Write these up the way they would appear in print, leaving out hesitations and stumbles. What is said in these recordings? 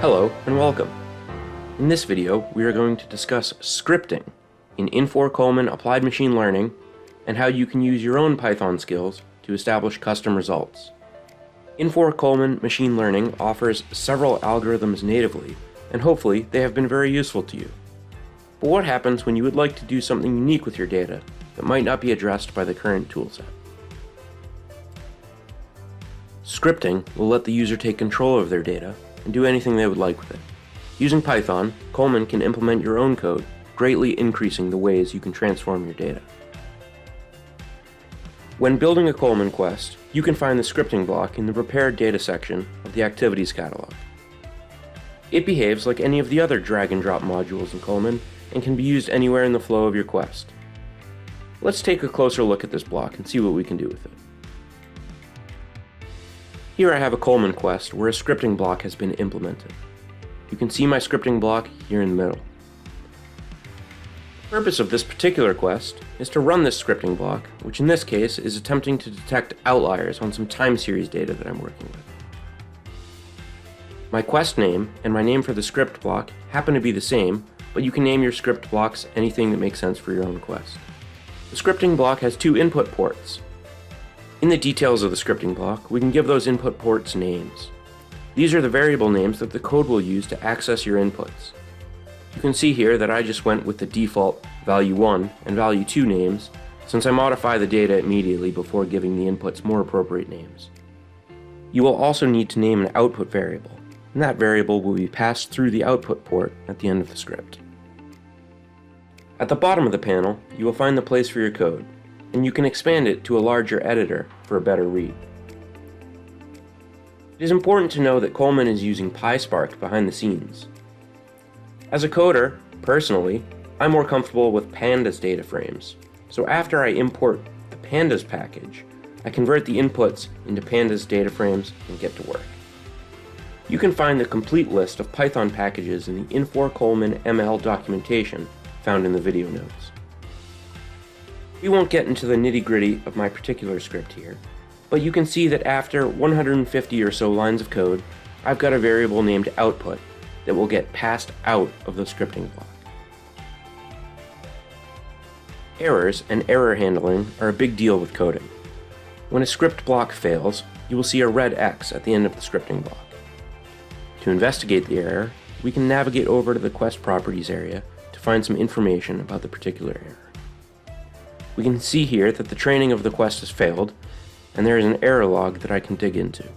Hello and welcome. In this video, we are going to discuss scripting in Infor Coleman Applied Machine Learning and how you can use your own Python skills to establish custom results. Infor Coleman Machine Learning offers several algorithms natively, and hopefully they have been very useful to you. But what happens when you would like to do something unique with your data that might not be addressed by the current toolset? Scripting will let the user take control of their data and do anything they would like with it. Using Python, Coleman can implement your own code, greatly increasing the ways you can transform your data. When building a Coleman quest, you can find the scripting block in the Prepared Data section of the Activities catalog. It behaves like any of the other drag and drop modules in Coleman and can be used anywhere in the flow of your quest. Let's take a closer look at this block and see what we can do with it. Here I have a Coleman quest where a scripting block has been implemented. You can see my scripting block here in the middle. The purpose of this particular quest is to run this scripting block, which in this case is attempting to detect outliers on some time series data that I'm working with. My quest name and my name for the script block happen to be the same, but you can name your script blocks anything that makes sense for your own quest. The scripting block has two input ports. In the details of the scripting block, we can give those input ports names. These are the variable names that the code will use to access your inputs. You can see here that I just went with the default value 1 and value 2 names, since I modify the data immediately before giving the inputs more appropriate names. You will also need to name an output variable, and that variable will be passed through the output port at the end of the script. At the bottom of the panel, you will find the place for your code, and you can expand it to a larger editor for a better read. It is important to know that Coleman is using PySpark behind the scenes. As a coder, personally, I'm more comfortable with pandas data frames, so after I import the pandas package, I convert the inputs into pandas data frames and get to work. You can find the complete list of Python packages in the Infor Coleman ML documentation found in the video notes. We won't get into the nitty-gritty of my particular script here, but you can see that after 150 or so lines of code, I've got a variable named output that will get passed out of the scripting block. Errors and error handling are a big deal with coding. When a script block fails, you will see a red X at the end of the scripting block. To investigate the error, we can navigate over to the Quest Properties area to find some information about the particular error. We can see here that the training of the quest has failed, and there is an error log that I can dig into.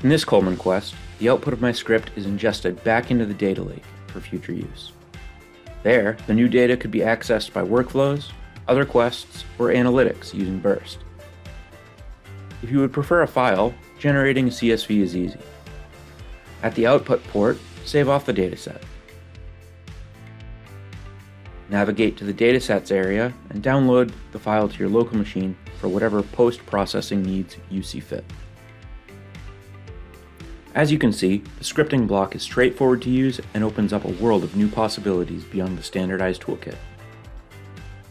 In this Coleman quest, the output of my script is ingested back into the data lake for future use. There, the new data could be accessed by workflows, other quests, or analytics using Burst. If you would prefer a file, generating a CSV is easy. At the output port, save off the dataset. Navigate to the datasets area and download the file to your local machine for whatever post-processing needs you see fit. As you can see, the scripting block is straightforward to use and opens up a world of new possibilities beyond the standardized toolkit.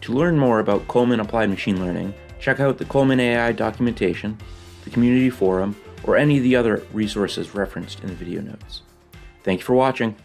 To learn more about Coleman Applied Machine Learning, check out the Coleman AI documentation, the community forum, or any of the other resources referenced in the video notes. Thank you for watching.